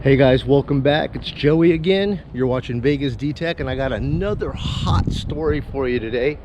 Hey guys, welcome back. It's Joey again. You're watching Vegas D-Tech, and I got another hot story for you today.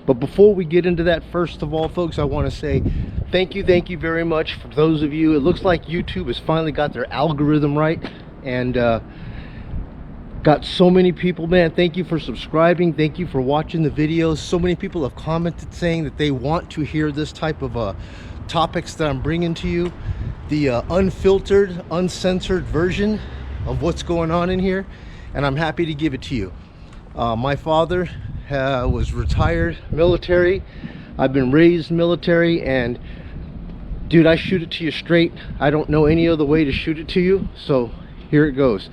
But before we get into that, first of all, folks, I want to say thank you very much for those of you. It looks like YouTube has finally got their algorithm right, and got so many people, man. Thank you for subscribing. Thank you for watching the videos. So many people have commented saying that they want to hear this type of topics that I'm bringing to you. The unfiltered, uncensored version of what's going on in here, and I'm happy to give it to you. My father was retired military. I've been raised military, and dude, I shoot it to you straight. I don't know any other way to shoot it to you, so here it goes.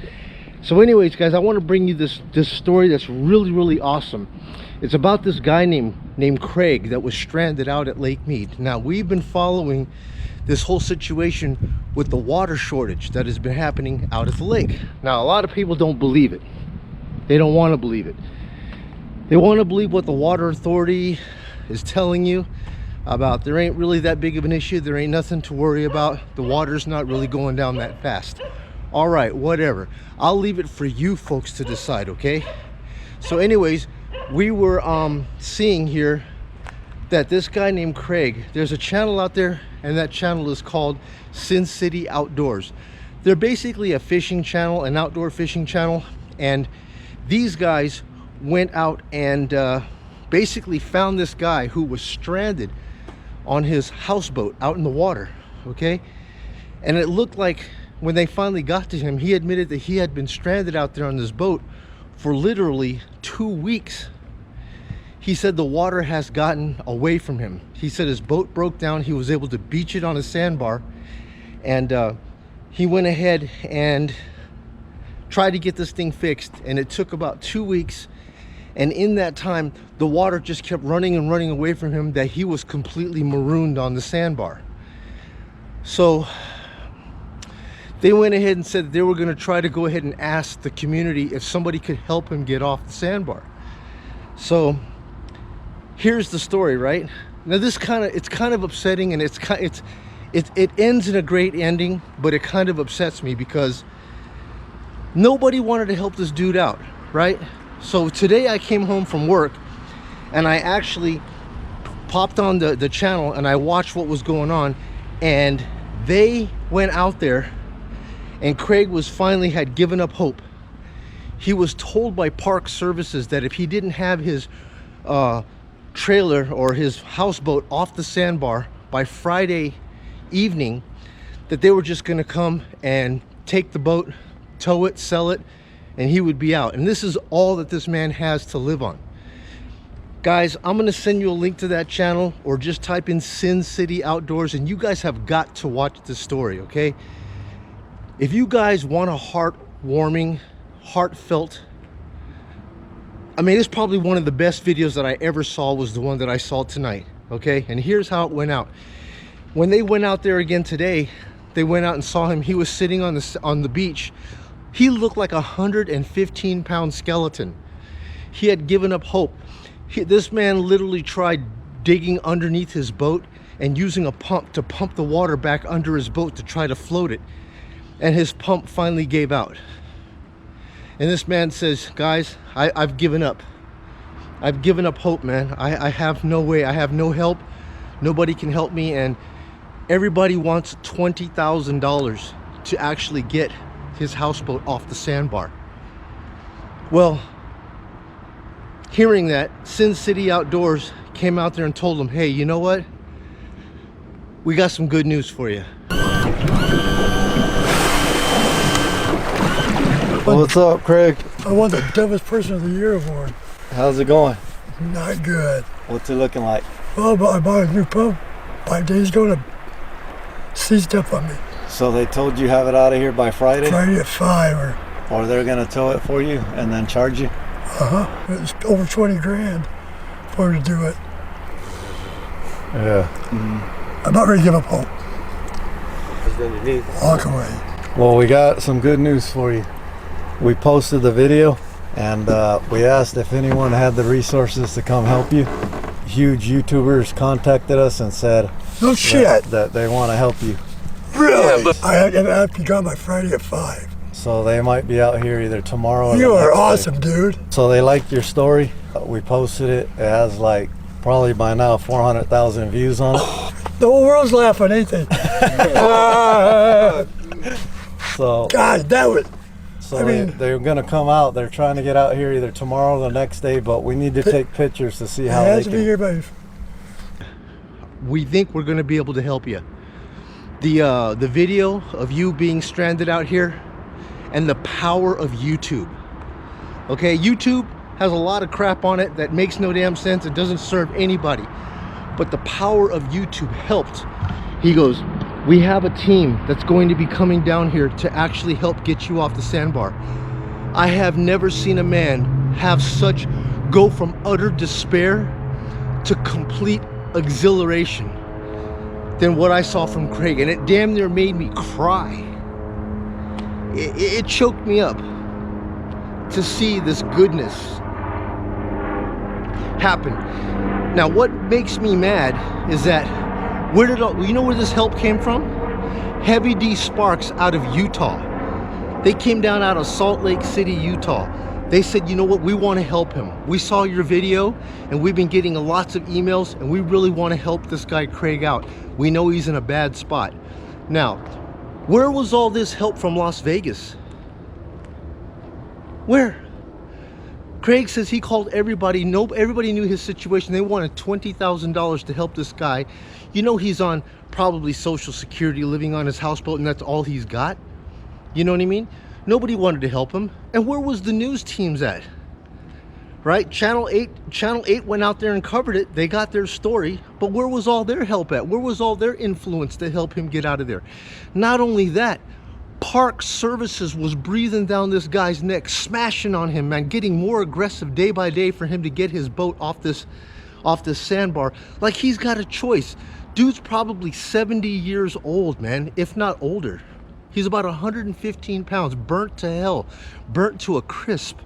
So anyways, guys, I want to bring you this story that's really awesome. It's about this guy named Craig that was stranded out at Lake Mead. Now, we've been following this whole situation with the water shortage that has been happening out at the lake. Now, a lot of people don't believe it. They don't want to believe it. They want to believe what the water authority is telling you about. There ain't really that big of an issue. There ain't nothing to worry about. The water's not really going down that fast. All right, whatever. I'll leave it for you folks to decide, okay? So anyways, we were seeing here that this guy named Craig, there's a channel out there, and that channel is called Sin City Outdoors. They're basically a fishing channel, an outdoor fishing channel, and these guys went out and basically found this guy who was stranded on his houseboat out in the water, okay? And it looked like when they finally got to him, he admitted that he had been stranded out there on this boat for literally 2 weeks. He said the water has gotten away from him. He said his boat broke down. He was able to beach it on a sandbar, and he went ahead and tried to get this thing fixed, and it took about 2 weeks. And in that time, the water just kept running and running away from him, that he was completely marooned on the sandbar. So they went ahead and said they were going to try to go ahead and ask the community if somebody could help him get off the sandbar. So here's the story, right? Now this it's kind of upsetting, and it ends in a great ending, but it kind of upsets me because nobody wanted to help this dude out, right? So today I came home from work, and I actually popped on the channel, and I watched what was going on, and they went out there, and Craig had given up hope. He was told by Park Services that if he didn't have his trailer or his houseboat off the sandbar by Friday evening, that they were just going to come and take the boat, tow it, sell it, and he would be out. And this is all that this man has to live on. Guys, I'm going to send you a link to that channel, or just type in Sin City Outdoors, and you guys have got to watch this story, okay? If you guys want a heartwarming, heartfelt, I mean, it's probably one of the best videos that I ever saw, was the one that I saw tonight, okay? And here's how it went out. When they went out there again today, they went out and saw him. He was sitting on the beach. He looked like a 115-pound skeleton. He had given up hope. This man literally tried digging underneath his boat and using a pump to pump the water back under his boat to try to float it. And his pump finally gave out. And this man says, guys, I've given up. I've given up hope, man. I have no way. I have no help. Nobody can help me. And everybody wants $20,000 to actually get his houseboat off the sandbar. Well, hearing that, Sin City Outdoors came out there and told him, hey, you know what? We got some good news for you. What's up, Craig? I won the Dumbest Person of the Year award. How's it going? Not good. What's it looking like? Well, I bought a new pump 5 days ago, and it seized up on me. So they told you have it out of here by Friday? Friday at 5. Or they're going to tow it for you and then charge you? It was over 20 grand for him to do it. Yeah. I'm not ready to give up hope. Walk away. Well, we got some good news for you. We posted the video, and we asked if anyone had the resources to come help you. Huge YouTubers contacted us and said no shit that they want to help you. Really? Yeah, but I actually got my Friday at 5. So they might be out here either tomorrow or You the are next day. awesome, dude. So they liked your story. We posted it. It has like probably by now 400,000 views on it. The whole world's laughing, ain't they? So God, that was. So I mean, they're going to come out. They're trying to get out here either tomorrow or the next day, but we need to take pictures to see how it they has to be can. here by. We think we're going to be able to help you. The video of you being stranded out here and the power of YouTube. Okay, YouTube has a lot of crap on it that makes no damn sense. It doesn't serve anybody. But the power of YouTube helped. He goes, we have a team that's going to be coming down here to actually help get you off the sandbar. I have never seen a man go from utter despair to complete exhilaration than what I saw from Craig, and it damn near made me cry. It choked me up to see this goodness happen. Now, what makes me mad is that you know where this help came from? HeavyDSparks out of Utah. They came down out of Salt Lake City, Utah. They said, you know what, we want to help him. We saw your video and we've been getting lots of emails and we really want to help this guy Craig out. We know he's in a bad spot. Now, where was all this help from Las Vegas? Where? Craig says he called everybody. Everybody knew his situation. They wanted $20,000 to help this guy. You know he's on probably Social Security, living on his houseboat, and that's all he's got. You know what I mean? Nobody wanted to help him. And where was the news teams at? Right? Channel 8 went out there and covered it. They got their story. But where was all their help at? Where was all their influence to help him get out of there? Not only that, Park Services was breathing down this guy's neck, smashing on him, man, getting more aggressive day by day for him to get his boat off this sandbar. Like he's got a choice. Dude's probably 70 years old, man, if not older. He's about 115 pounds, burnt to hell, burnt to a crisp.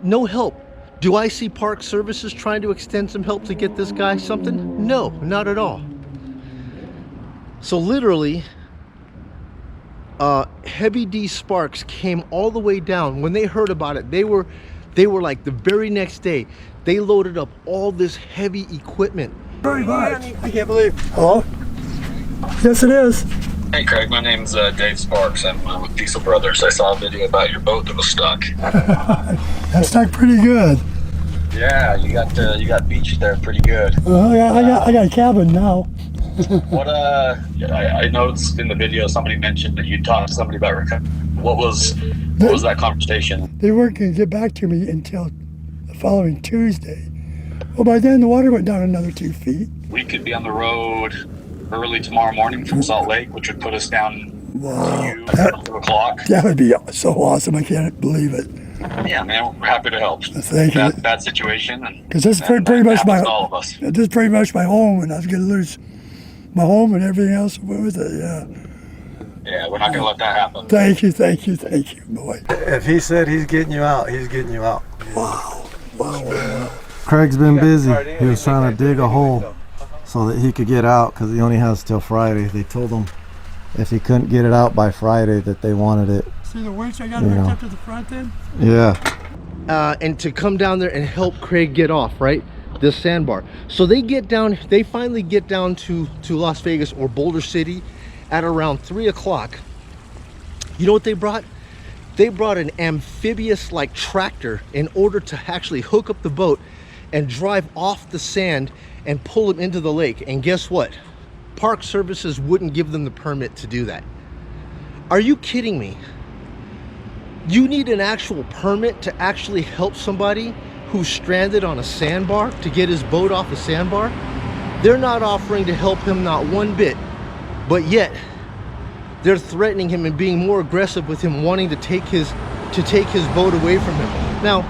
No help. Do I see Park Services trying to extend some help to get this guy something? No, not at all. So literally, HeavyDSparks came all the way down. When they heard about it, they were like the very next day, they loaded up all this heavy equipment. Very much. I can't believe. Hello? Yes, it is. Hey Craig, my name's Dave Sparks. I'm with Diesel Brothers. I saw a video about your boat that was stuck. That's stuck pretty good. Yeah, you got beached there pretty good. I got a cabin now. What I noticed in the video somebody mentioned that you talked to somebody about recovery. What was that conversation? They weren't going to get back to me until the following Tuesday. Well, by then the water went down another 2 feet. We could be on the road early tomorrow morning from Salt Lake, which would put us down at 2 o'clock. That would be so awesome. I can't believe it. Yeah, man, we're happy to help. Thank you. Bad situation. Because this is pretty much my all of us. This is pretty much my home, and I was going to lose my home and everything else with it. Yeah. Yeah, we're not going to let that happen. Thank you, boy. If he said he's getting you out, he's getting you out. Wow. Craig's been busy. He was trying to dig a hole so that he could get out because he only has till Friday. They told him if he couldn't get it out by Friday that they wanted it. See the winch I got hooked up to the front end? Yeah. And to come down there and help Craig get off, right? This sandbar. So they finally get down to Las Vegas or Boulder City at around 3 o'clock. You know what they brought? They brought an amphibious like tractor in order to actually hook up the boat and drive off the sand and pull him into the lake. And guess what? Park Services wouldn't give them the permit to do that. Are you kidding me? You need an actual permit to actually help somebody who's stranded on a sandbar to get his boat off the sandbar? They're not offering to help him, not one bit, but yet they're threatening him and being more aggressive with him, wanting to take his boat away from him. Now,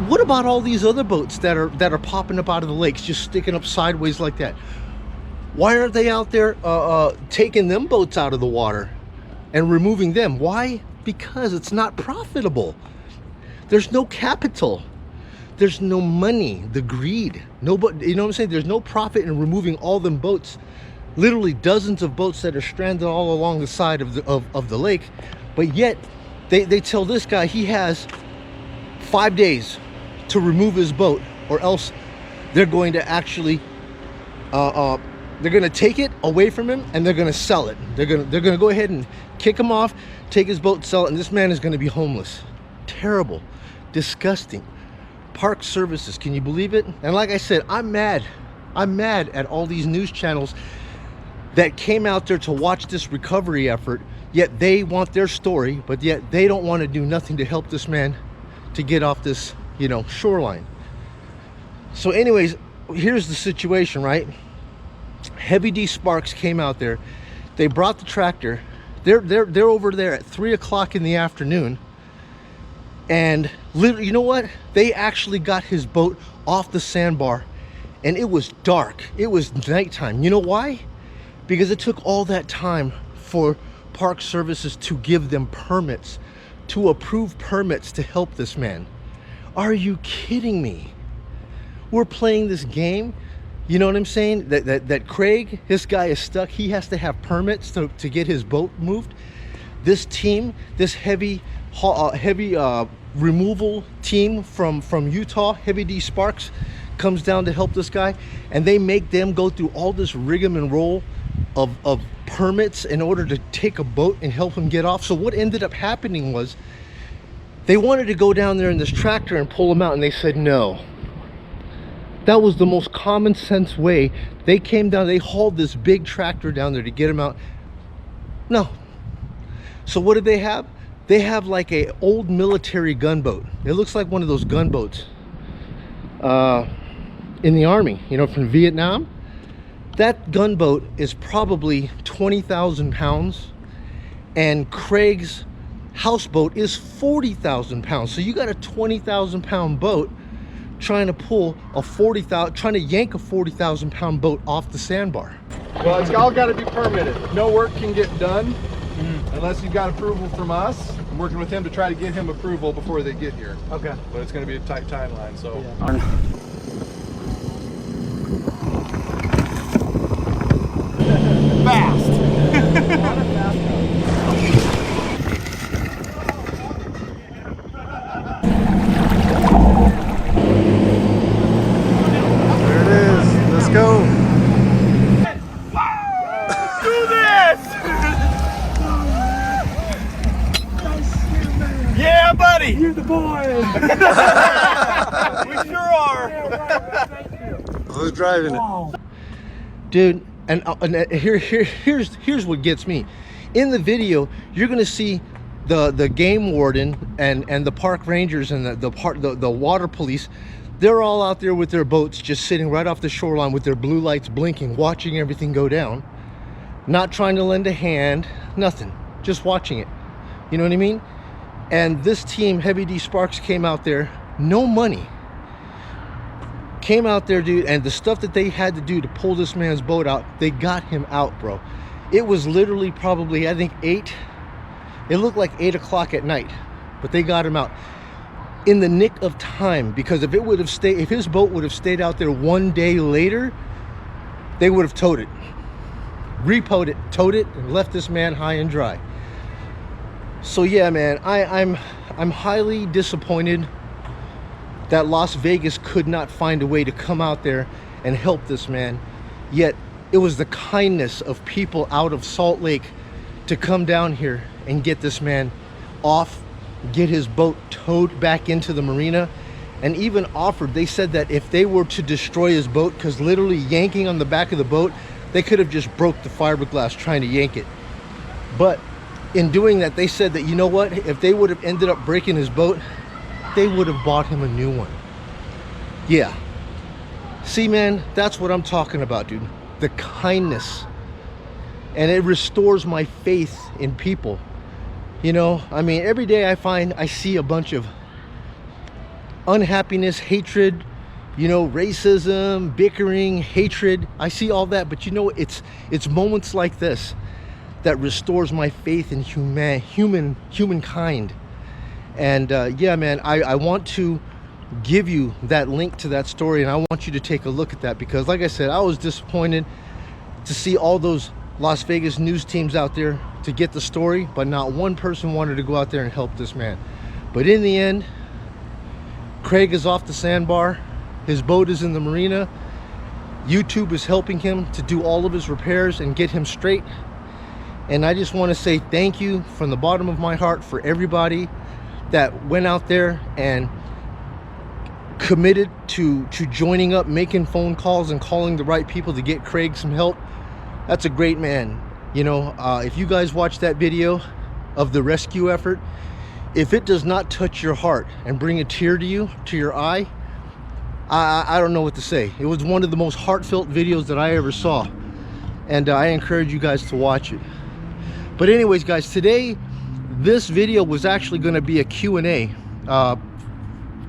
what about all these other boats that are popping up out of the lakes, just sticking up sideways like that? Why aren't they out there taking them boats out of the water and removing them? Why? Because it's not profitable. There's no capital. There's no money. The greed. Nobody, you know what I'm saying? There's no profit in removing all them boats literally dozens of boats that are stranded all along the side of the lake, but yet they tell this guy he has 5 days to remove his boat, or else they're going to actually they're going to take it away from him and they're going to sell it. They're going to go ahead and kick him off, take his boat, sell it, and this man is going to be homeless. Terrible, disgusting. Park services, can you believe it? And like I said, I'm mad at all these news channels that came out there to watch this recovery effort, yet they want their story, but yet they don't want to do nothing to help this man to get off this, you know, shoreline. So anyways, here's the situation, right? HeavyDSparks came out there. They brought the tractor. They're over there at 3 o'clock in the afternoon, and literally, you know what? They actually got his boat off the sandbar, and it was dark. It was nighttime. You know why? Because it took all that time for park services to give them permits, to approve permits to help this man. Are you kidding me? We're playing this game. You know what I'm saying? That Craig, this guy is stuck. He has to have permits to get his boat moved. This team, this heavy removal team from Utah, HeavyDSparks, comes down to help this guy, and they make them go through all this rigmarole of permits in order to take a boat and help him get off. So what ended up happening was they wanted to go down there in this tractor and pull him out, and they said no. That was the most common sense way. They came down, they hauled this big tractor down there to get him out. No. So what did they have? They have like a old military gunboat. It looks like one of those gunboats in the army, you know, from Vietnam. That gunboat is probably 20,000 pounds, and Craig's houseboat is 40,000 pounds. So you got a 20,000 pound boat trying to yank a 40,000 pound boat off the sandbar. Well, it's all got to be permitted. No work can get done unless you've got approval from us. I'm working with him to try to get him approval before they get here. Okay. But it's going to be a tight timeline, so. Yeah. Fast. Let's go. Let's do this! Yeah, buddy! You're the boy! We sure are! Who's driving it? Dude, and here's what gets me. In the video, you're gonna see the game warden and the park rangers and the water police. They're all out there with their boats, just sitting right off the shoreline with their blue lights blinking, watching everything go down, not trying to lend a hand, nothing, just watching it. You know what I mean? And this team, HeavyDSparks, came out there, no money, came out there, dude, and the stuff that they had to do to pull this man's boat out, they got him out, bro. It was literally probably, I think, it looked like 8 o'clock at night, but they got him out in the nick of time, because if his boat would have stayed out there 1 day later, they would have towed it, repoed it, towed it, and left this man high and dry. So yeah, man, I'm highly disappointed that Las Vegas could not find a way to come out there and help this man. Yet it was the kindness of people out of Salt Lake to come down here and get this man off, get his boat towed back into the marina, and even offered, they said that if they were to destroy his boat, because literally yanking on the back of the boat, they could have just broke the fiberglass trying to yank it. But in doing that, they said that, you know what, if they would have ended up breaking his boat, they would have bought him a new one. Yeah. See, man, that's what I'm talking about, dude. The kindness. And it restores my faith in people. You know, I mean, every day I see a bunch of unhappiness, hatred, you know, racism, bickering, hatred. I see all that, but you know, it's moments like this that restores my faith in humankind. And yeah, man, I want to give you that link to that story, and I want you to take a look at that, because like I said, I was disappointed to see all those Las Vegas news teams out there to get the story, but not one person wanted to go out there and help this man. But in the end, Craig is off the sandbar, his boat is in the marina, YouTube is helping him to do all of his repairs and get him straight. And I just want to say thank you from the bottom of my heart for everybody that went out there and committed to joining up, making phone calls and calling the right people to get Craig some help. That's a great man. You know, if you guys watch that video of the rescue effort, if it does not touch your heart and bring a tear to you, to your eye, I don't know what to say. It was one of the most heartfelt videos that I ever saw, and I encourage you guys to watch it. But anyways, guys, today this video was actually going to be a Q&A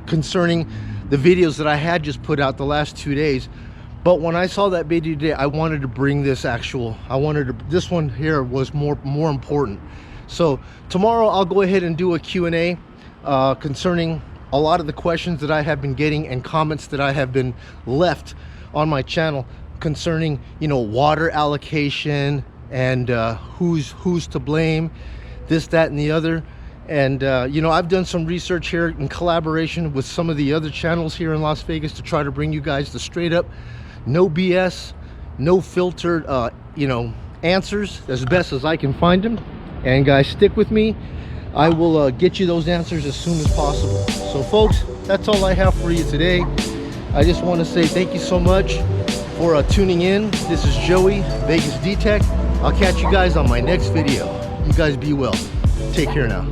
concerning the videos that I had just put out the last 2 days. But when I saw that video today, I wanted to bring this this one here was more important. So tomorrow I'll go ahead and do a Q&A concerning a lot of the questions that I have been getting and comments that I have been left on my channel concerning, you know, water allocation and who's to blame, this, that, and the other. And you know, I've done some research here in collaboration with some of the other channels here in Las Vegas to try to bring you guys the straight up, no BS, no filtered you know, answers as best as I can find them. And guys, stick with me. I will get you those answers as soon as possible. So folks, that's all I have for you today. I just want to say thank you so much for tuning in. This is Joey, Vegas D-Tech. I'll catch you guys on my next video. You guys be well. Take care now.